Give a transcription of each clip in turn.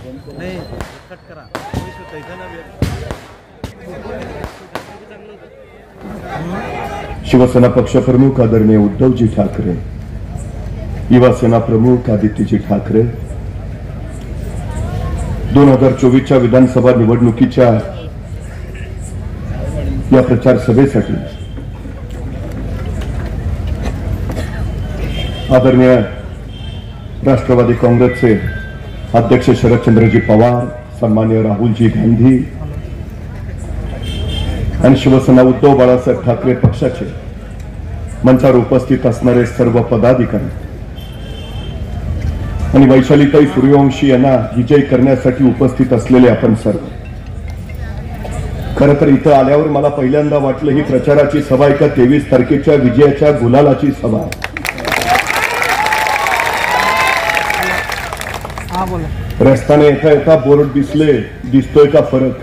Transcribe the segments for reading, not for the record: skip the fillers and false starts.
नाही कट करा शिवसेना पक्षप्रमुख आदरणीय उद्धवजी ठाकरे, युवासेना प्रमुख आदित्यजी ठाकरे 2024च्या विधानसभा निवडणुकीच्या या प्रचार सभेसाठी आदरणीय राष्ट्रवादी काँग्रेसचे अध्यक्ष शरदचंद्रजी पवार, सन्माननीय राहुलजी गांधी आणि शिवसेना उद्धव बाळासाहेब ठाकरे पक्षाचे मंचावर उपस्थित असणारे सर्व पदाधिकारी आणि वैशालीताई सूर्यवंशी यांना विजय करण्यासाठी उपस्थित असलेले आपण सर्व, खरं तर इथं आल्यावर मला पहिल्यांदा वाटलं ही प्रचाराची सभा आहे का 23 तारखेच्या विजयाच्या गुलालाची सभा. रस्त्याने येता येता बोर्ड दिसतोय का फरक?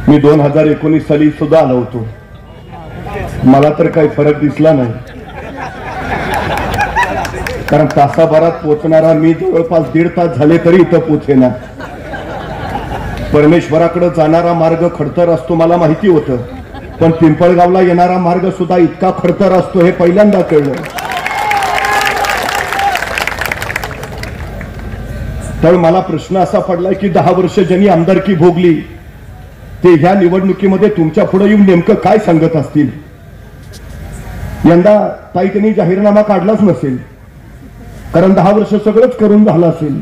मी 2019 साली सुद्धा आलो होतो, मला तर काही फरक दिसला नाही. कारण तासाभरात पोहोचणारा मी जवळपास 1.5 तास झाले तरी इथं पोहोचेना. परमेश्वराकडे जाणारा मार्ग खडतर असतो मला माहिती होतं, पण पिंपळगावला येणारा मार्ग सुद्धा इतका खडतर असतो हे पहिल्यांदा कळलं. तर मला प्रश्न असा पडलाय की 10 वर्ष ज्यांनी आमदारकी भोगली ते ह्या निवडणुकीमध्ये तुमच्या पुढे येऊन नेमकं काय सांगत असतील. यंदा ताई त्यांनी जाहीरनामा काढलाच नसेल, कारण 10 वर्ष सगळंच करून झालं असेल.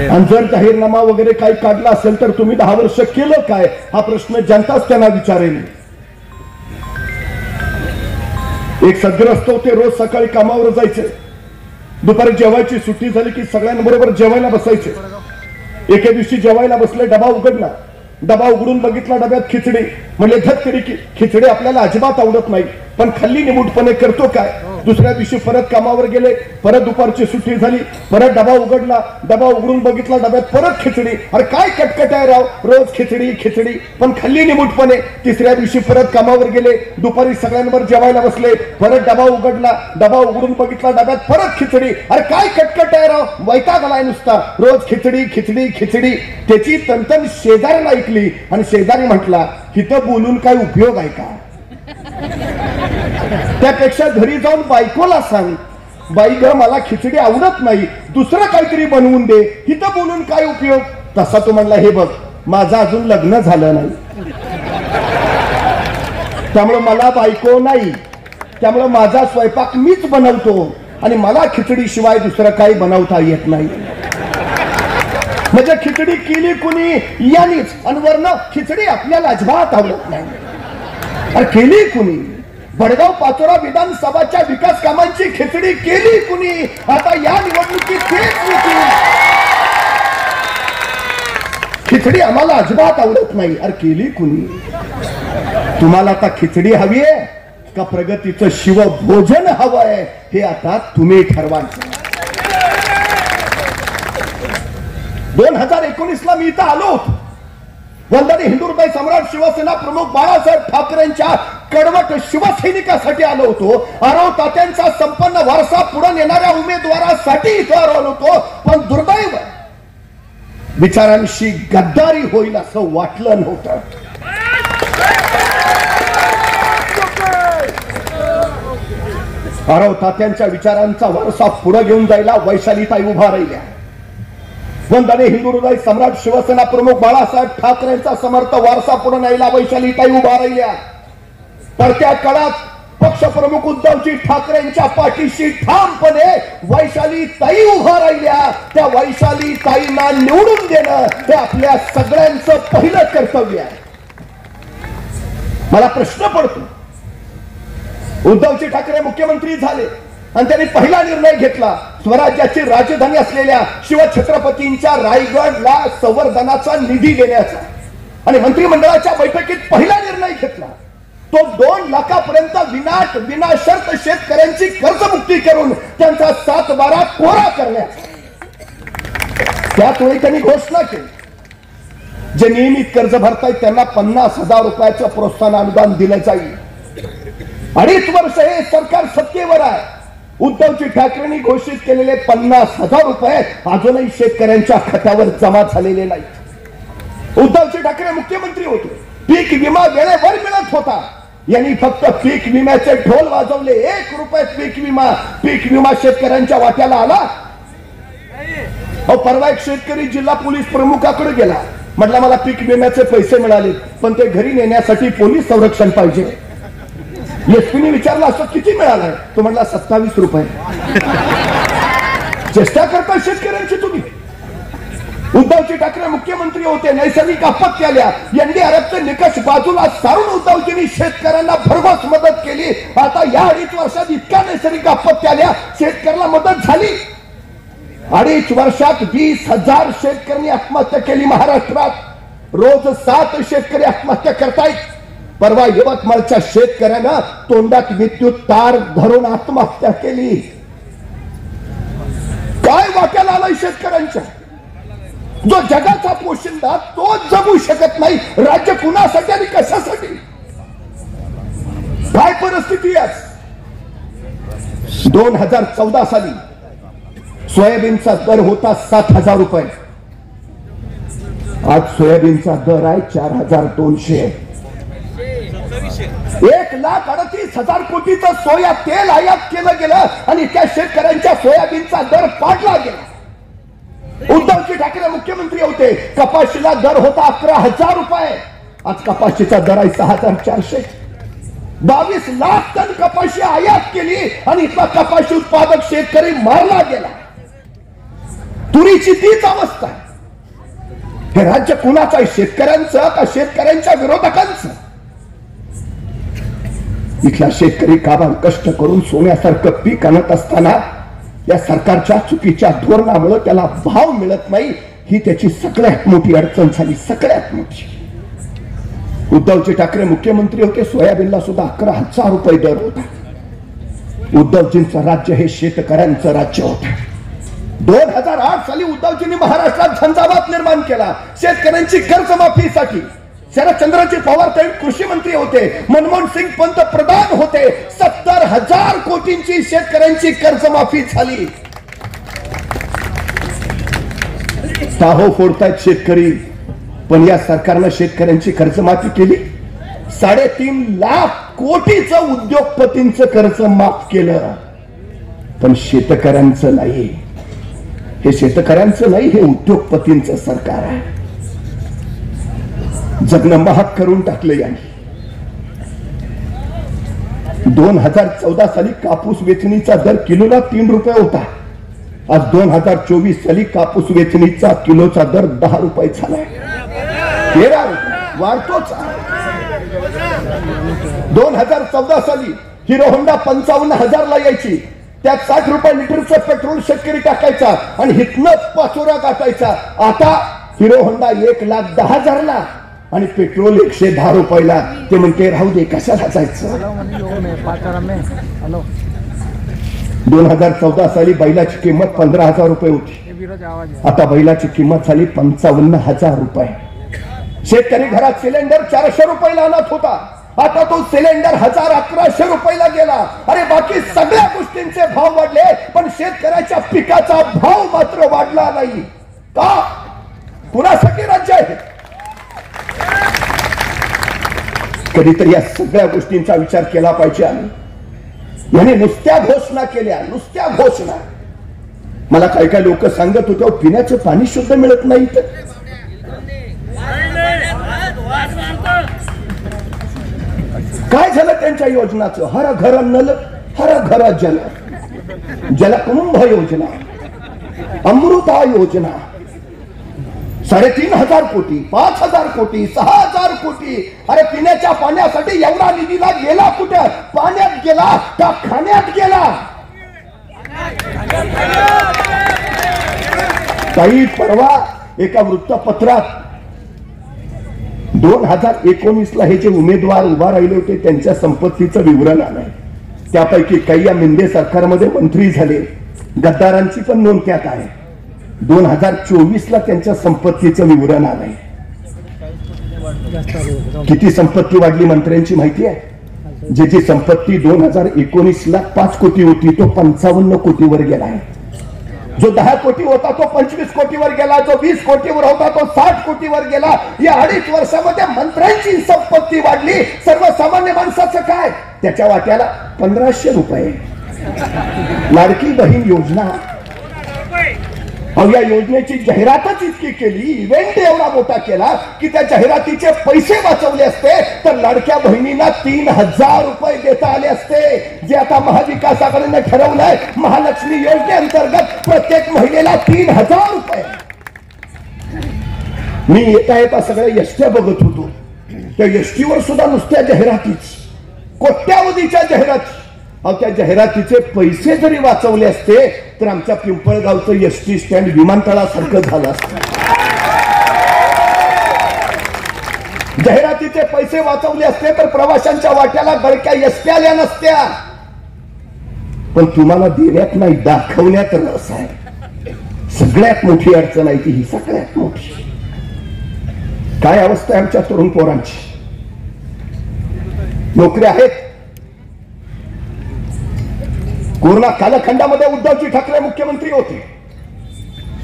आणि जर जाहीरनामा वगैरे काही काढला असेल तर तुम्ही 10 वर्ष केलं काय हा प्रश्न जनताच त्यांना विचारेल. एक सद्ग्रस्त होते, रोज सकाळी कामावर जायचे, दुपारी जेवायची सुट्टी झाली की सगळ्यांबरोबर जेवायला बसायचे. एके दिवशी जेवायला बसले, डबा उघडला, डबा उघडून बघितला, डब्यात खिचडी. म्हणले धत तरी खिचडी आपल्याला अजिबात आवडत नाही, पण खाल्ली निमूटपणे करतो काय. दुसऱ्या दिवशी परत कामावर गेले, परत दुपारची सुट्टी झाली, परत डबा उघडला, डबा उघडून बघितला, डब्यात परत खिचडी. अरे काय कटकट आहे राव, रोज खिचडी खिचडी, पण खाल्ली निमूटपणे. तिसऱ्या दिवशी परत कामावर गेले, दुपारी सगळ्यांवर जेवायला बसले, परत डबा उघडला, डबा उघडून बघितला, डब्यात परत खिचडी. अरे काय कटकट आहे राव, वैताग आलाय नुसता, रोज खिचडी खिचडी खिचडी. त्याची तंतन शेजाऱ्याला ऐकली आणि शेजारी म्हटला इथं बोलून काय उपयोग आहे का, त्यापेक्षा घरी जाऊन बायकोला सांग, बाई ग मला खिचडी आवडत नाही, दुसरं काहीतरी बनवून दे, इथं बोलून काय उपयोग. तसा तो म्हणला हे बघ माझं अजून लग्न झालं नाही, त्यामुळे मला बायको नाही, त्यामुळे माझा स्वयंपाक मीच बनवतो आणि मला खिचडी शिवाय दुसरं काही बनवता येत नाही. म्हणजे खिचडी केली कुणी यांनीच, आणि वरनं खिचडी आपल्याला अजिबात आवडत नाही. अरे केली कुणी, भडगाव पाचोरा विधानसभाच्या विकास कामांची खिचडी केली कुणी. आता या निवडणुकीत खिचडी आम्हाला अजिबात आवडत नाही. अरे केली कुणी. तुम्हाला आता खिचडी हवी आहे का प्रगतीचं शिवभोजन हवंय हे आता तुम्ही ठरवा. 2019 ला मी इथं आलो होतो, वंदनीय हिंदुहृदय सम्राट शिवसेना प्रमुख बाळासाहेब ठाकरेंच्या कडवट शिवसैनिकासाठी आलो होतो. आरव तात्यांचा संपन्न वारसा पुढे नेणाऱ्या उमेदवारासाठी इथं आलो होतो. पण दुर्दैव विचारांशी गद्दारी होईल असं वाटलं नव्हतं. आरव तात्यांच्या विचारांचा वारसा पुढे घेऊन जायला वैशालीताई उभा राहिल्या. वंदनीय हिंदुहृदय सम्राट शिवसेना प्रमुख बाळासाहेब ठाकरेंचा समर्थ वारसा पुढे न्यायला वैशालीताई उभा राहिल्या. पडत्या काळात पक्षप्रमुख उद्धवजी ठाकरेंच्या पाठीशी ठामपणे वैशालीताई उभा राहिल्या. त्या वैशालीताईंना निवडून देणं हे आपल्या सगळ्यांचं पहिलं कर्तव्य आहे. मला प्रश्न पडतो, उद्धवजी ठाकरे मुख्यमंत्री झाले आणि त्यांनी पहिला निर्णय घेतला स्वराज्याची राजधानी असलेल्या शिवछत्रपतींच्या रायगडला संवर्धनाचा निधी देण्याचा, आणि मंत्रिमंडळाच्या बैठकीत पहिला निर्णय घेतला तो 2 लाखापर्यंत विनाशर्त शेतकऱ्यांची कर्जमुक्ती करून त्यांचा 7-12 कोरा करण्याचा. त्यावेळी त्यांनी घोषणा केली जे नियमित कर्ज भरतायत त्यांना 50,000 रुपयाचं प्रोत्साहन अनुदान दिलं जाईल. 2.5 वर्ष हे सरकार सत्तेवर आहे, उद्धवजी ठाकरेंनी घोषित केलेले 50,000 रुपये अजूनही शेतकऱ्यांच्या खात्यावर जमा झालेले नाहीत. उद्धवजी ठाकरे मुख्यमंत्री होते, पीक विमा वेळेवर मिळत होता. यांनी फक्त पीक विम्याचे ढोल वाजवले. 1 रुपयात पीक विमा शेतकऱ्यांच्या वाट्याला आला. परवा एक शेतकरी जिल्हा पोलीस प्रमुखाकडे गेला. म्हटलं मला पीक विम्याचे पैसे मिळाले, पण ते घरी नेण्यासाठी पोलीस संरक्षण पाहिजे. एसपीने विचारलं असं किती मिळालंय? तो म्हटला 27 रुपये. चेष्टा करता शेतकऱ्यांची तुम्ही. उद्धवजी ठाकरे मुख्यमंत्री होते, नैसर्गिक आपत्ती आल्या, एनडीआरएफचे निकष बाजूला सारून उद्धवजींनी शेतकऱ्यांना भरघोस मदत केली. आता या 2.5 वर्षात इतक्या नैसर्गिक आपत्ती आल्या, शेतकऱ्याला मदत झाली. 2.5 वर्षात 20,000 शेतकऱ्यांनी आत्महत्या केली. महाराष्ट्रात रोज 7 शेतकरी आत्महत्या करतायत. परवा यवतमाळच्या शेतकऱ्यानं तोंडात विद्युत तार धरून आत्महत्या केली. काय वाट्याला आलाय शेतकऱ्यांच्या? जो जगाचा पोशिंदा तोच जगू शकत नाही, राज्य कुणासाठी आणि कशासाठी? काय परिस्थिती आहे? 2014 साली सोयाबीनचा दर होता 7,000 रुपये. आज सोयाबीनचा दर आहे 4,200. 1,38,000 कोटीचं सोया तेल आयात केलं गेलं आणि त्या शेतकऱ्यांच्या सोयाबीनचा दर पाडला गेला. उद्धवजी ठाकरे मुख्यमंत्री होते, कपाशीला दर होता 11,000 रुपये. आज कपाशीचा दर आहे 6,400. 22 लाख टन कपाशी आयात केली आणि इथला कपाशी उत्पादक शेतकरी मारला गेला. तुरीची तीच अवस्था. हे राज्य कुणाचं आहे? शेतकऱ्यांचं का शेतकऱ्यांच्या विरोधकांचं? इथला शेतकरी काबाड कष्ट करून सोन्यासारखं पीक आणत असताना या सरकारच्या चुकीच्या धोरणामुळे त्याला भाव मिळत नाही. ही त्याची सगळ्यात मोठी अडचण झाली, सगळ्यात मोठी. उद्धवजी ठाकरे मुख्यमंत्री होते, सोयाबीनला सुद्धा 11,000 रुपये दर होता. उद्धवजींचं राज्य हे शेतकऱ्यांचं राज्य होतं. 2008 साली उद्धवजींनी महाराष्ट्रात झंझावात निर्माण केला शेतकऱ्यांची कर्जमाफीसाठी. शरदचंद्रजी पवार साहेब कृषी मंत्री होते, मनमोहन सिंग पंतप्रधान होते. 70,000 कोटींची शेतकऱ्यांची कर्जमाफी झाली. साहो फोडतायत शेतकरी, पण या सरकारनं शेतकऱ्यांची कर्जमाफी केली. 3.5 लाख कोटीचं उद्योगपतींचं कर्ज माफ केलं, पण शेतकऱ्यांचं नाही. हे शेतकऱ्यांचं नाही, हे उद्योगपतींचं सरकार आहे. जगणं महाग करून टाकलं यांनी. 2014 साली कापूस वेचणीचा दर किलोला 3 रुपये होता. आज 2024 साली कापूस वेचणीचा किलोचा दर 10 रुपये झालाय. 13 रुपये वाढतोच. 2014 साली हिरो होंडा 55,000 ला यायची, त्यात 60 रुपये लिटरचं पेट्रोल शेतकरी टाकायचा आणि हितनं पाचोरा गाठायचा. आता हिरो होंडा 1,10,000 ला आणि पेट्रोल 110 रुपयाला. ते म्हणते राहू दे, कशाला जायचं. 2014 साली बैलाची किंमत 15,000 रुपये होती. आता बैलाची किंमत झाली 55,000 रुपये. शेतकरी घरात सिलेंडर 400 रुपयाला आणत होता, आता तो सिलेंडर 1,1100 रुपयाला गेला. अरे बाकी सगळ्या गोष्टींचे भाव वाढले, पण शेतकऱ्याच्या पिकाचा भाव मात्र वाढला नाही. का? कुणासाठी राज्य आहे? कधीतरी या सगळ्या गोष्टींचा विचार केला पाहिजे. याने नुसत्या घोषणा केल्या, नुसत्या घोषणा. मला काही काही लोक सांगत होते पिण्याचं पाणी शुद्ध मिळत नाही. काय झालं त्यांच्या योजनाचं? हर घर नल, हर घर जल, जलकुंभ योजना, अमृता योजना. 3,500 कोटी, 5,000 कोटी, 6,000 कोटी. अरे पिण्याच्या पाण्यासाठी एवढा निधीला गेला कुठे? पाण्यात गेला का खाण्यात गेला? काही परवा एका वृत्तपत्रात 2019 ला हे जे उमेदवार उभा राहिले होते त्यांच्या संपत्तीचं विवरण आलंय. त्यापैकी काही या मिंदे सरकारमध्ये मंत्री झाले, गद्दारांची पण नोंद त्यात आहे. 2024 ला त्यांच्या संपत्तीचं विवरण आलंय. किती संपत्ती वाढली मंत्र्यांची माहिती आहे? ज्याची संपत्ती 2019ला 5 कोटी होती तो 55 कोटीवर गेलाय. जो 10 कोटी होता तो 25 कोटीवर गेला. जो 20 कोटीवर होता तो 60 कोटीवर गेला. या 2.5 वर्षामध्ये मंत्र्यांची संपत्ती वाढली. सर्वसामान्य माणसाचं काय? त्याच्या वाट्याला 1500 रुपये. लाडकी बहीण योजना, या योजनेची जाहिरातच इतकी केली, इव्हेंट एवढा मोठा केला की त्या जाहिरातीचे पैसे वाचवले असते तर लाडक्या बहिणींना 3000 रुपये देता आले असते. जे आता महाविकास आघाडीने ठरवलंय, महालक्ष्मी योजनेअंतर्गत प्रत्येक महिलेला 3000 रुपये. मी येता सगळ्या एसट्या बघत होतो. त्या एसटीवर सुद्धा नुसत्या जाहिरातीच, कोट्यावधीच्या जाहिराती. त्या जाहिरातीचे पैसे जरी वाचवले असते तर आमच्या पिंपळगावचं एसटी स्टँड विमानतळासारखं झालं असतं. जाहिरातीचे पैसे वाचवले असते तर प्रवाशांच्या वाट्याला गळक्या एसट्या आल्या नसत्या. पण तुम्हाला देण्यात नाही, दाखवण्यात रस आहे. सगळ्यात मोठी अडचण आहे ती ही, सगळ्यात मोठी. काय अवस्था आहे आमच्या तरुण पोरांची? नोकऱ्या आहेत. कोरोना कालखंडामध्ये उद्धवजी ठाकरे मुख्यमंत्री होते.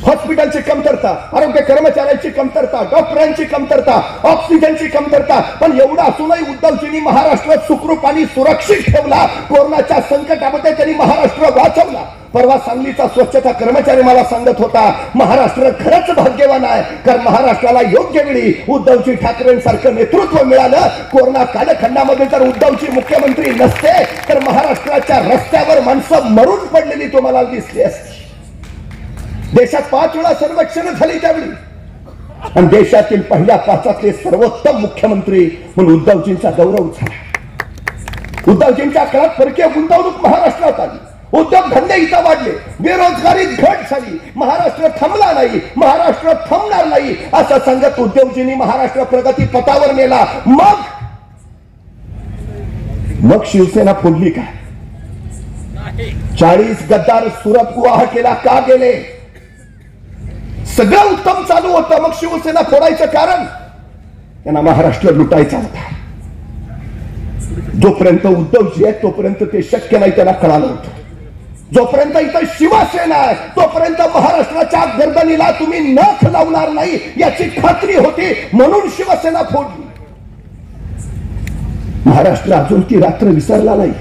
हॉस्पिटलची कमतरता, आरोग्य कर्मचाऱ्यांची कमतरता, डॉक्टरांची कमतरता, ऑक्सिजनची कमतरता. पण एवढं असूनही उद्धवजींनी महाराष्ट्र सुखरूप आणि सुरक्षित ठेवला. कोरोनाच्या संकटामध्ये त्यांनी महाराष्ट्र वाचवला. परवा सांगलीचा स्वच्छता कर्मचारी मला सांगत होता, महाराष्ट्र खरंच भाग्यवान आहे, कारण महाराष्ट्राला योग्य वेळी उद्धवजी ठाकरेंसारखं नेतृत्व मिळालं. कोरोना कालखंडामध्ये जर उद्धवजी मुख्यमंत्री नसते तर महाराष्ट्राच्या रस्त्यावर माणसं मरून पडलेली तुम्हाला दिसली असती. देशात 5 वेळा सर्वेक्षण झाली त्यावेळी, आणि देशातील पहिल्या 5 सर्वोत्तम मुख्यमंत्री म्हणून उद्धवजींचा गौरव झाला. उद्धवजींच्या काळात परकीय गुंतवणूक महाराष्ट्रात आली. उद्योग धंदे इथं वाढले. बेरोजगारी घट झाली. महाराष्ट्र थांबला नाही, महाराष्ट्र थांबणार नाही असं सांगत उद्धवजींनी महाराष्ट्र प्रगती पथावर नेला. मग शिवसेना फोडली का? 40 गद्दार सुरत गुवाहाटीला का गेले? सगळं उत्तम चालू होतं. मग शिवसेना फोडायचं कारण? त्यांना महाराष्ट्र लुटायचा होता. जोपर्यंत उद्धवजी आहे तोपर्यंत ते शक्य नाही, त्यांना कळालं होतं. जोपर्यंत इथं शिवसेना आहे तोपर्यंत महाराष्ट्राच्या गर्दनीला तुम्ही नख लावणार नाही याची खात्री होती, म्हणून शिवसेना फोडली. महाराष्ट्र अजून ती रात्र विसरला नाही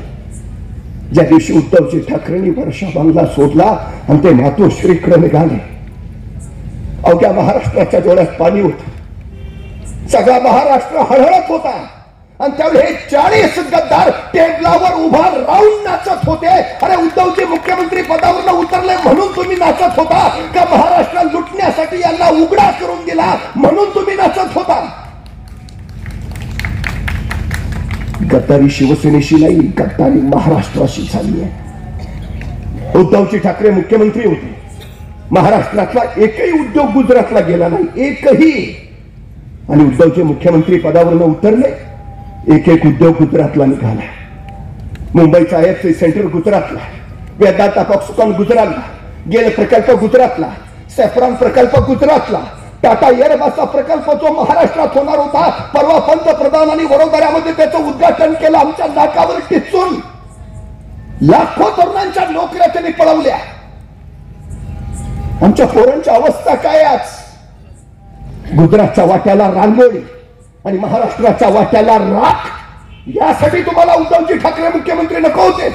ज्या दिवशी उद्धवजी ठाकरेंनी वर्षा बंगला सोडला आणि ते मातोश्रीकडे निघाले. अवघ्या महाराष्ट्राच्या डोळ्यात पाणी होतं. सगळा महाराष्ट्र हळहळत होता. आणि त्यावेळी हे 40 गद्दार टेबलावर उभा राहून नाचत होते. अरे उद्धवजी मुख्यमंत्री पदावर उतरले म्हणून तुम्ही नाचत होता का? महाराष्ट्र लुटण्यासाठी यांना उघडा करून दिला म्हणून तुम्ही नाचत होता? गद्दारी शिवसेनेशी नाही, गद्दारी महाराष्ट्राशी झाली आहे. उद्धवजी ठाकरे मुख्यमंत्री होते. महाराष्ट्रातला एकही उद्योग गुजरातला गेला नाही, एकही. आणि उद्धवजी मुख्यमंत्री पदावर उतरले, एक उद्योग गुजरातला निघाला. मुंबईचा IFC सेंटर गुजरातला, वेदांता पॉक्सकॉन गुजरातला, गेल प्रकल्प गुजरातला, सॅफ्रॉन प्रकल्प गुजरातला, टाटा एअरबसचा प्रकल्प जो महाराष्ट्रात होणार होता, परवा पंतप्रधानांनी वडोदऱ्यामध्ये त्याचं उद्घाटन केलं. आमच्या नाकावर टिचून लाखो तरुणांच्या नोकऱ्या त्यांनी पळवल्या. आमच्या पोरांची अवस्था काय आज? गुजरातच्या वाट्याला रांगोळी आणि महाराष्ट्राच्या वाट्याला राख. यासाठी तुम्हाला उद्धवजी ठाकरे मुख्यमंत्री नको होते?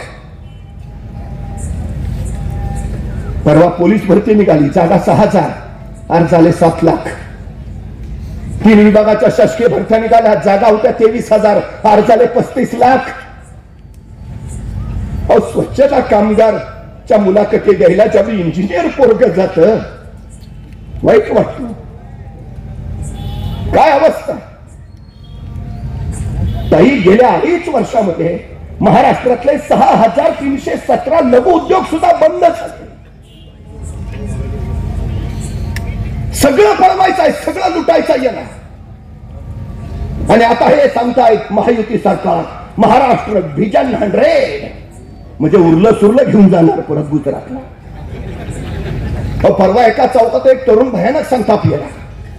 परवा पोलीस भरती निघाली, जागा 6000, अर्ज झाले 7 लाख. 3 विभागाच्या शासकीय भरत्या निघाल्या, जागा होत्या 23,000, अर्ज झाले 35 लाख. स्वच्छता कामगारच्या मुलाखती द्यायला ज्यावेळी इंजिनियर पोरग जात, वाईट वाटत. काय अवस्था ताई? गेल्या 2.5 वर्षामध्ये महाराष्ट्रातले 6317 लघु उद्योग सुद्धा बंद झाले. सगळं पळवायचं आहे, सगळं लुटायचं येणार. आणि आता हे सांगतायत महायुती सरकार महाराष्ट्र व्हिजन 100 म्हणजे उरलं सुरलं घेऊन जाणार परत गुजरातला. परवा एका चौकात एक तरुण भयानक संताप गेला,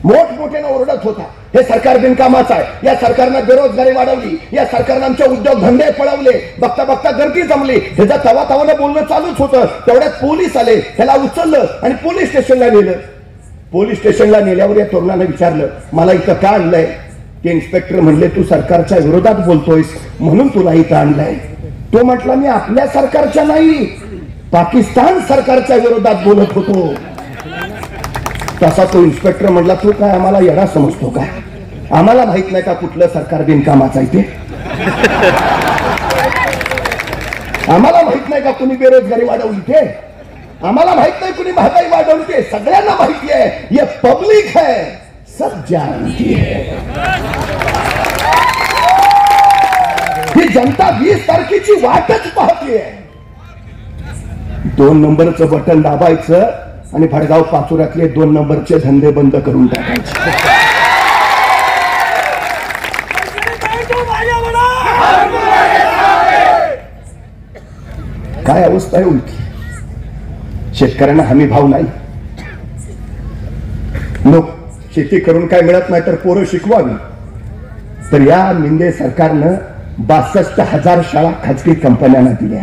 मोठमोठ्यानं ओरडत होता, हे सरकार बिनकामाचं आहे. या सरकारनं बेरोजगारी वाढवली, या सरकारनं आमचे उद्योग धंदे पळवले, बघता बघता गर्दी जमली. ह्याचं तवा तवानं बोलणं चालूच होतं. तेवढ्यात पोलीस आले, ह्याला उचललं आणि पोलीस स्टेशनला नेलं. पोलीस स्टेशनला नेल्यावर या तरुणानं विचारलं, मला इथं का आणलंय? ते इन्स्पेक्टर म्हणले, तू सरकारच्या विरोधात बोलतोयस म्हणून तुला इथं आणलंय. तो म्हटला, मी आपल्या सरकारच्या नाही, पाकिस्तान सरकारच्या विरोधात बोलत होतो. तसा तो इन्स्पेक्टर म्हटला, तू काय आम्हाला येडा समजतो का? आम्हाला माहित नाही का कुठलं सरकार बिनकामाचं आहे ते? आम्हाला माहित नाही का कुणी बेरोजगारी वाढवली ते? आम्हाला माहित नाही कुणी महागाई वाढवली ते? सगळ्यांना माहिती आहे. ये पब्लिक है, सब जानती है. ही जनता 20 तारखेची वाटच पाहतीये. 2 नंबरचं बटन दाबायचं आणि भडगाव पाचोऱ्यातले 2 नंबरचे धंदे बंद करून टाकायचे. काय अवस्था आहे उलटी. शेतकऱ्यांना हमी भाव नाही. लोक शेती करून काय मिळत नाही तर पोरं शिकवावी. तर या मिंदे सरकारनं 62,000 शाळा खाजगी कंपन्यांना दिल्या.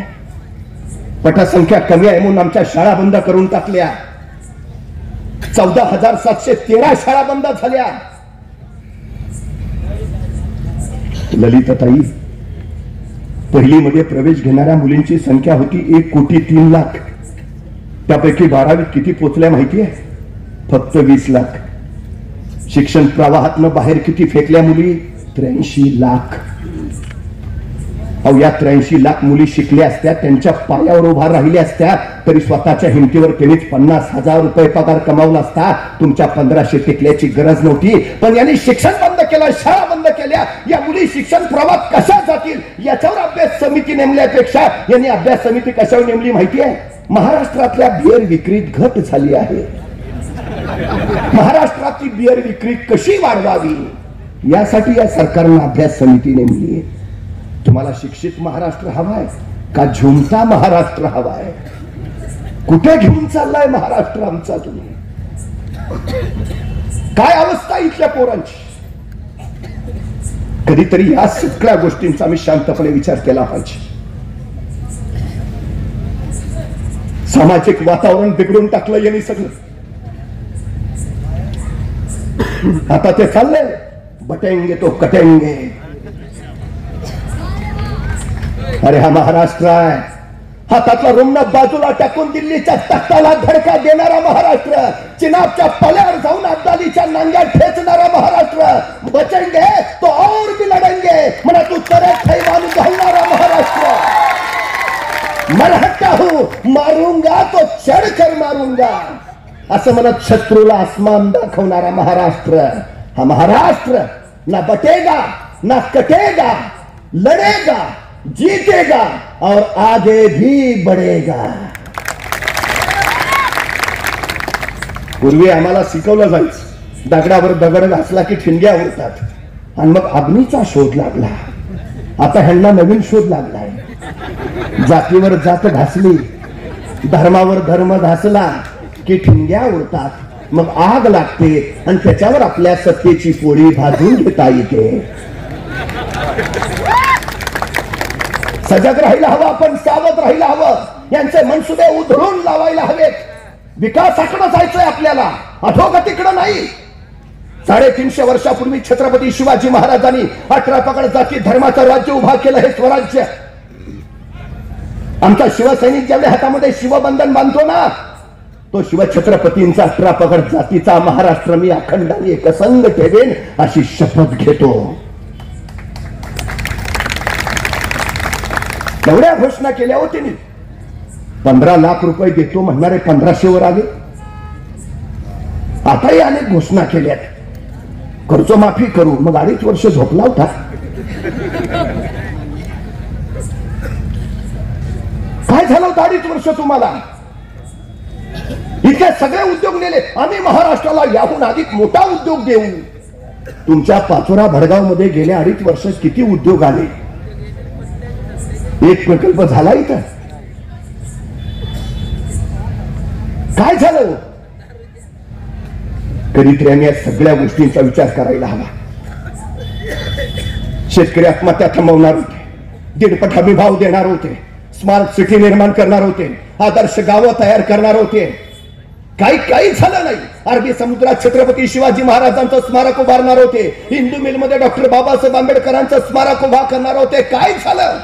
पटसंख्या कमी आहे म्हणून आमच्या शाळा बंद करून टाकल्या. 14,713 शाळा बंद झाल्या. ललिताताई, पहिलीमध्ये प्रवेश घेणाऱ्या मुलींची संख्या होती 1,03,00,000. त्यापैकी 12वीत किती पोचल्या माहिती आहे? फक्त 20 लाख. शिक्षण प्रवाहातनं बाहेर किती फेकल्या मुली? 83 लाख. अहो, या 83 लाख मुली शिकल्या असत्या, त्यांच्या पायावर उभा राहिल्या असत्या तरी स्वतःच्या हिमतीवर त्यांनीच 50,000 रुपये पगार कमावला असता. तुमच्या 1500 टेकल्याची गरज नव्हती. पण यांनी शिक्षण बंद केलं, शाळा बंद केल्या. या मुली शिक्षण प्रवाहात कशा जातील याच्यावर अभ्यास समिती नेमल्यापेक्षा यांनी अभ्यास समिती कशावर नेमली माहिती आहे? महाराष्ट्रातल्या बियर विक्रीत घट झाली आहे. महाराष्ट्रातली बियर विक्री कशी वाढवावी यासाठी या सरकारनं अभ्यास समिती नेमली. तुम्हाला शिक्षित महाराष्ट्र हवाय का झुमता महाराष्ट्र हवाय? कुठे घेऊन चाललाय महाराष्ट्र आमचा तुम्ही? काय अवस्था इथल्या पोरांची? कधीतरी या सगळ्या गोष्टींचा आम्ही शांतपणे विचार केला पाहिजे. सामाजिक वातावरण बिघडून टाकलं यांनी सगळं. आता ते चाललंय, बटेंगे तो कटेंगे. अरे हा महाराष्ट्र आहे. हातातला रुमण बाजूला टाकून दिल्लीच्या तख्ताला धडका देणारा महाराष्ट्र. चिनाबच्या पल्यावर जाऊन अब्दालीच्या नांग्यात ठेचणारा महाराष्ट्र. बचेंगे तो और भी लढेंगे म्हणा तू तरे थैमान घालणारा महाराष्ट्र. मरहट्टा हूं, मारूंगा तो चढकर मारूंगा असं म्हणत शत्रूला आसमान दाखवणारा महाराष्ट्र. हा महाराष्ट्र ना बटेगा ना कटेगा, लढेगा, जीतेगा और आगे भी बढ़ेगा. पूर्वी आम्हाला शिकवलं जायचं, दगडावर दगड घासला की ठिणग्या उडतात आणि मग अग्नीचा शोध लागला. आता ह्यांना नवीन शोध लागलाय. जातीवर जात घासली, धर्मावर धर्म घासला की ठिणग्या उडतात, मग आग लागते आणि त्याच्यावर आपल्या सत्तेची पोळी भाजून घेता येते. सजग राहायला हवं, आपण सावध राहायला हवं. यांचे मनसुबे उधळून लावायला हवेत. विकासाकडे जायचंय आपल्याला, अधोगतीकडे नाही. 350 वर्षापूर्वी छत्रपती शिवाजी महाराजांनी 18 पगड जाती धर्माचं राज्य उभा केलं. हे स्वराज्य आमचा शिवसैनिक ज्यावेळी हातामध्ये शिवबंधन बांधतो ना, तो शिवछत्रपतींचा 18 पगड जातीचा महाराष्ट्र मी अखंड आणि एकसंग ठेवेन अशी शपथ घेतो. एवढ्या घोषणा केल्या होती. 15 लाख रुपये देतो म्हणणारे 1500 वर आले. आताही अनेक घोषणा केल्यात. कर्जमाफी करू, मग 2.5 वर्ष झोपला होता. काय झालं होतं 2.5 वर्ष तुम्हाला? इथे सगळे उद्योग नेले. आम्ही महाराष्ट्राला याहून अधिक मोठा उद्योग देऊ. तुमच्या पाचोरा भडगाव मध्ये गेल्या 2.5 वर्षात किती उद्योग आले? एक प्रकल्प झाला इथं? काय झालं? शेतकरी या सगळ्या गोष्टींचा विचार करायला हवा. शेतकरी आत्महत्या थांबवणार होते, दीडपट हमी भाव देणार होते, स्मार्ट सिटी निर्माण करणार होते, आदर्श गावं तयार करणार होते. काही झालं नाही. अरबी समुद्रात छत्रपती शिवाजी महाराजांचं स्मारक उभारणार होते, हिंदू मिल मध्ये डॉक्टर बाबासाहेब आंबेडकरांचं स्मारक उभा करणार होते. काय झालं?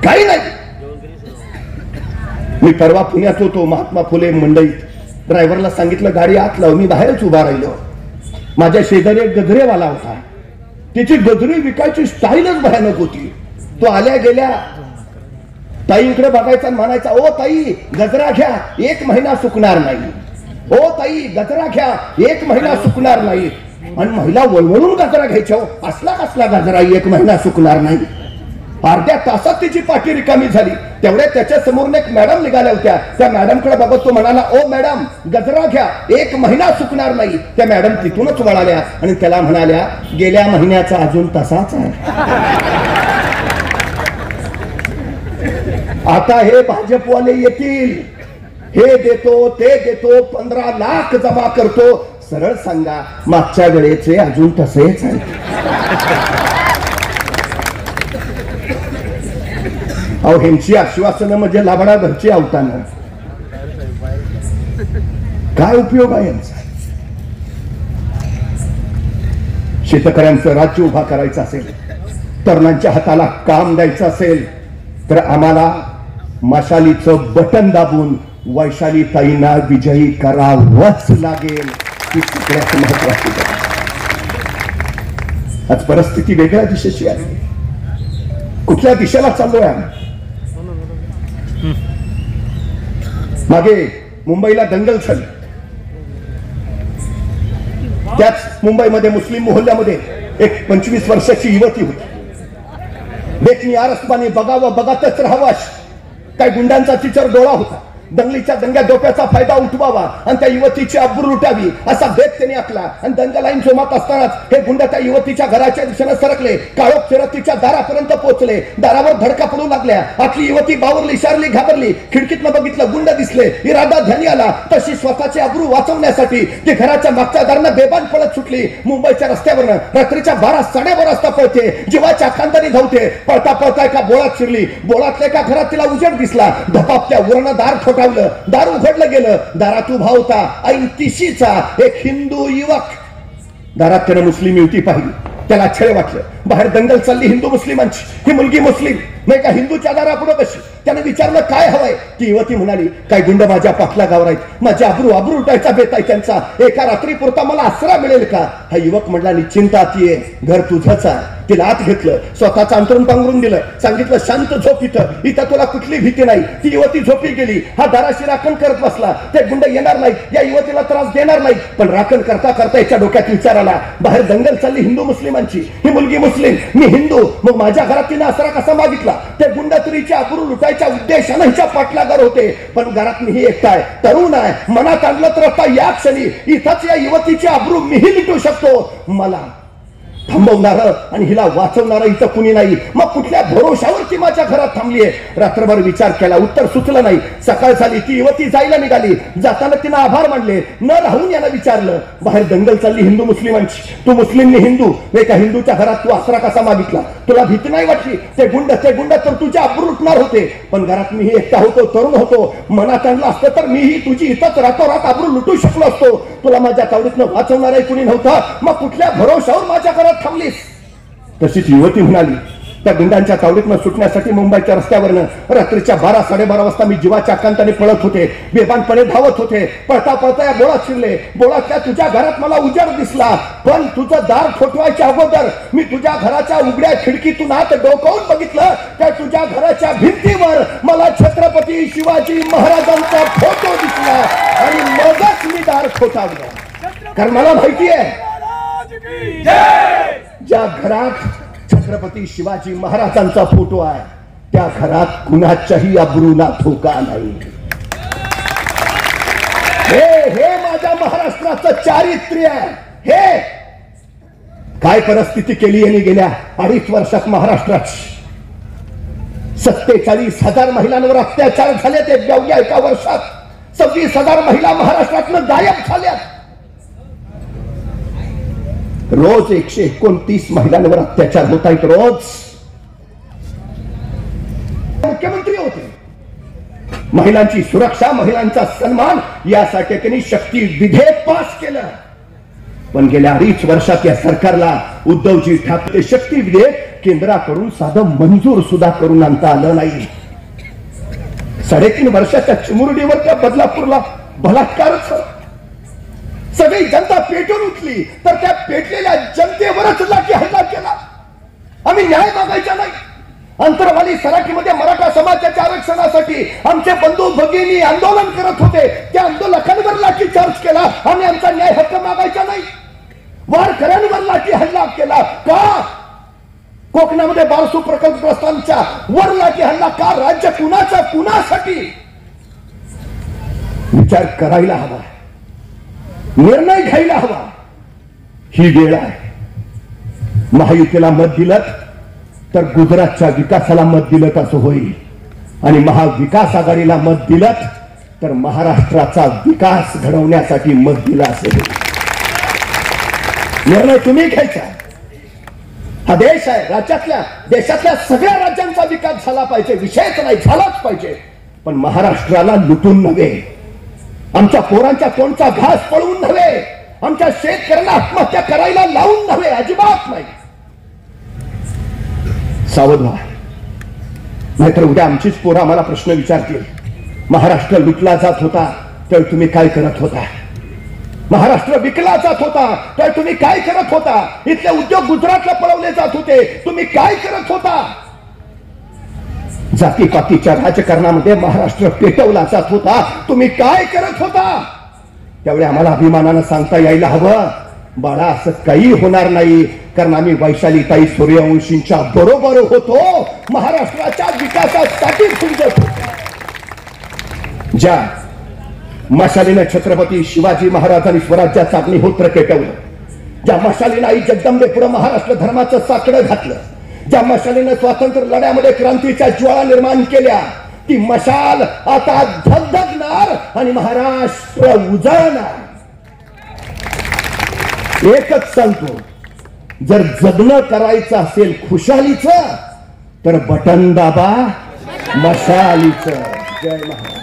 काही नाही. मी परवा पुण्यात होतो, महात्मा फुले मंडईत. ड्रायव्हरला सांगितलं गाडी आत लाव. मी बाहेरच उभा राहिलो. माझ्या शेजारी एक गजरेवाला होता. त्याची गजरी विकायची स्टाईलच भयानक होती. तो आल्या गेल्या ताईंकडे बघायचा आणि म्हणायचा, ओ ताई गजरा घ्या, 1 महिना सुकणार नाही. ओ ताई गजरा घ्या, 1 महिना सुकणार नाही. आणि महिला वळवळून गजरा घ्यायच्या. असला कसला गजरा 1 महिना सुकणार नाही. अर्ध्या तासात तिची पाठी रिकामी झाली. तेवढ्या त्याच्या समोरून एक मॅडम निघाल्या होत्या. त्या मॅडमकडे बघत तो म्हणाला, ओ मॅडम गजरा घ्या, 1 महिना सुकणार नाही. त्या मॅडम तिथूनच वळाल्या आणि त्याला म्हणाल्या, गेल्या महिन्याचा अजून तसाच आहे. आता हे भाजपवाले येतील, हे देतो ते देतो, 15 लाख जमा करतो. सरळ सांगा, मागच्या वेळेचे अजून तसेच आहे. अहो ह्यांची आश्वासनं म्हणजे लाबडा घरची आवताना. काय उपयोग आहे यांचा? शेतकऱ्यांचं राज्य उभा करायचं असेल, तरुणांच्या हाताला काम द्यायचं असेल, तर आम्हाला मशालीचं बटन दाबून वैशाली ताईंना विजयी करावंच लागेल. ही सगळ्यात महत्वाची गोष्ट. आज परिस्थिती वेगळ्या दिशेची आहे. कुठल्या दिशेला चाललोय आम्ही? मागे मुंबईला दंगल झाली. त्याच मुंबईमध्ये मुस्लिम मोहल्ल्यामध्ये एक 25 वर्षाची युवती होती. देखणी आरसबाने बघावं, बघतच राहावं. काय गुंडांचा तिच्यावर डोळा होता. दंगलीच्या दंग्या डोक्याचा फायदा उठवावा आणि त्या युवतीची अब्रू लुटावी असा बेत त्यांनी आखला. आणि दंगा लाईन जोमात असतानाच हे गुंड त्या युवतीच्या घराच्या दिशेने सरकले. काळोख फिरत तिच्या दारापर्यंत पोहोचले. दारावर धडका पडू लागल्या. आतली युवती बावरली, शारली, घाबरली. खिडकीतनं बघितलं, गुंड दिसले. इरादा ध्यानी आला. तशी स्वतःचे अब्रू वाचवण्यासाठी ती घराच्या मागच्या दारानं बेबान पळत सुटली. मुंबईच्या रस्त्यावरनं रात्रीच्या 12 साडेबारा वाजता पळते. जीवाच्या खांदानी धावते. पळता पळता एका बोळात शिरली. बोळातल्या एका घरात तिला उजेड दिसला. धपापत्या उरानं दार ठोठावलं. दार उघडलं गेलं. दारात उभा होता 80चा एक हिंदू युवक. दारात त्यानं मुस्लिम युवती पाहिली. त्याला छळ वाटलं. बाहेर दंगल चालली हिंदू मुस्लिमांची. ही मुलगी मुस्लिम नाही का हिंदूच्या दारापुढे बसली. त्याने विचारलं काय हवंय? ती युवती म्हणाली, काय गुंड माझ्या पाठलागावर आहेत. माझ्या अब्रू उठायचा बेत आहे त्यांचा. एका रात्री पुरता मला आसरा मिळेल का? हा युवक म्हणाला, निश्चिंता ती घर तुझंच आहे. तिला आत घेतलं. स्वतःचं अंतरून पांघरून दिलं. सांगितलं शांत झोप, इथं तुला कुठली भीती नाही. ती युवती झोपी गेली. हा दाराशी राखण करत बसला. ते गुंड येणार नाही, या युवतीला त्रास देणार नाही. पण राखण करता करता याच्या डोक्यात विचार आला, बाहेर दंगल चालली हिंदू मुस्लिमांची. ही मुलगी मुस्लिम, मी हिंदू, मग माझ्या घरात तिने आसरा कसा मागितला? ते गुंड तुरीच्या अब्रू लुटायच्या उद्देशानं हिच्या पाठलागार होते. पण घरात मीही एकटा आहे, तरुण आहे. मनात आणलं तर आता या क्षणी इथंच या युवतीची अब्रू मीही लुटू शकतो. मला थांबवणार आणि हिला वाचवणार इथं कुणी नाही. मग कुठल्या भरोशावरती माझ्या घरात थांबलीये? रात्रभर विचार केला, उत्तर सुचलं नाही. सकाळ झाली, ती युवती जायला निघाली. जाताना तिनं आभार मानले. न राहून याला विचारलं, बाहेर दंगल चालली हिंदू मुस्लिमांची. तू मुस्लिम मी हिंदू, एका हिंदूच्या घरात तू आसरा कसा मागितला? तुला भीती नाही वाटली? ते गुंड तर तुझ्या अब्रू लुटणार होते. पण घरात मीही एकटा होतो, तरुण होतो. मनात आणलं असतं तर मीही तुझी इथंच रातोरात अब्रू लुटू शकलो असतो. तुला माझ्या तावडीतनं वाचवणारही कुणी नव्हता. मग कुठल्या भरोशावर माझ्या घरात थांबलीस? तशीच युवती म्हणाली, त्या गुंडांच्या तावडीतनं सुटण्यासाठी मुंबईच्या रस्त्यावरनं रात्रीच्या 12 साडेबारा वाजता मी जीवाच्या कांताने पळत होते. बेबानपणे धावत होते. पळता पळता या बोळात शिरले. बोळातल्या तुझ्या घरात मला उजेड दिसला. पण तुझं दार ठोठवायच्या अगोदर मी तुझ्या घराच्या उघड्या खिडकीतून आत डोकावून बघितलं. त्या तुझ्या घराच्या भिंतीवर मला छत्रपती शिवाजी महाराजांचा फोटो दिसला आणि मगच मी दार ठोठावलं. कारण मला माहिती आहे, ज्या घरात छत्रपती शिवाजी महाराजांचा फोटो आहे त्या घरात कुणाच्याही अब्रूला धोका नाही. हे माझ्या महाराष्ट्राचं चारित्र्य आहे. हे काय परिस्थिती केली यांनी गेल्या 2.5 वर्षात महाराष्ट्रात. 47,000 महिलांवर अत्याचार झाले. ते एका वर्षात 26,000 महिला महाराष्ट्रातनं गायब झाल्यात. रोज 129 महिलांवर अत्याचार होत आहेत. रोज मुख्यमंत्री होते. महिलांची सुरक्षा, महिलांचा सन्मान यासाठी त्यांनी शक्ती विधेयक पास केलं. पण गेल्या 2.5 वर्षात या सरकारला उद्धवजी ठाकरे शक्ती विधेयक केंद्राकडून साधं मंजूर सुद्धा करून आणता आलं नाही. 3.5 वर्षाच्या चिमुरडीवर त्या बदलापूरला बलात्कारच. सगळी जनता पेटून उठली तर त्या पेटलेल्या जनतेवरच लाठी हल्ला केला. आम्ही न्याय मागायचा नाही. अंतरवाली सराठीमध्ये मराठा समाजाच्या आरक्षणासाठी आमचे बंधू भगिनी आंदोलन करत होते. त्या आंदोलकांवर लाठी चार्ज केला. आम्ही आमचा न्याय हक्क मागायचा नाही. वारकऱ्यांवर लाठी हल्ला केला का? कोकणामध्ये बारसू प्रकल्पग्रस्तांच्या वर लाठी हल्ला का? राज्य कुणाचा, कुणासाठी? विचार करायला हवा, निर्णय घ्यायला हवा. ही वेळ आहे. महायुतीला मत दिलं तर गुजरातच्या विकासाला मत दिलं असं होईल, आणि महाविकास आघाडीला मत दिलं तर महाराष्ट्राचा विकास घडवण्यासाठी मत दिलं असेल. निर्णय तुम्ही घ्यायचा. हा देश आहे. राज्यातल्या, देशातल्या सगळ्या राज्यांचा विकास झाला पाहिजे, विषयच नाही, झालाच पाहिजे. पण महाराष्ट्राला लुटून नव्हे, आमच्या पोरांच्या तोंडचा घास पळवून नव्हे, आमच्या शेतकऱ्यांना आत्महत्या करायला लावून नव्हे, अजिबात नाही. सावध व्हा, नाहीतर उद्या आमचीच पोरं आम्हाला प्रश्न विचारतील. महाराष्ट्र लुटला जात होता तर तुम्ही काय करत होता? महाराष्ट्र विकला जात होता तर तुम्ही काय करत होता? इथले उद्योग गुजरातला पळवले जात होते, तुम्ही काय करत होता? जातीपातीच्या राजकारणामध्ये महाराष्ट्र पेटवला जात होता, तुम्ही काय करत होता? त्यावेळी आम्हाला अभिमानानं सांगता यायला हवं, बाळा असं काही होणार नाही, कारण आम्ही वैशालीताई सूर्यवंशींच्या बरोबर होतो. महाराष्ट्राच्या विकासासाठी झुंजत होतो. ज्या मशालीने छत्रपती शिवाजी महाराजांनी स्वराज्याचं अग्निहोत्र पेटवलं, ज्या मशालीने आई जगदंबे पुढे महाराष्ट्र धर्माचं साकडं घातलं, ज्या मशालीने स्वातंत्र्य लढ्यामध्ये क्रांतीच्या ज्वाळा निर्माण केल्या, ती मशाल आता धगधगणार आणि महाराष्ट्र उजळणार. एकच सांगतो, जर जगणं करायचं असेल खुशालीचं तर बटन दाबा मशालीचं. जय महाराष्ट्र.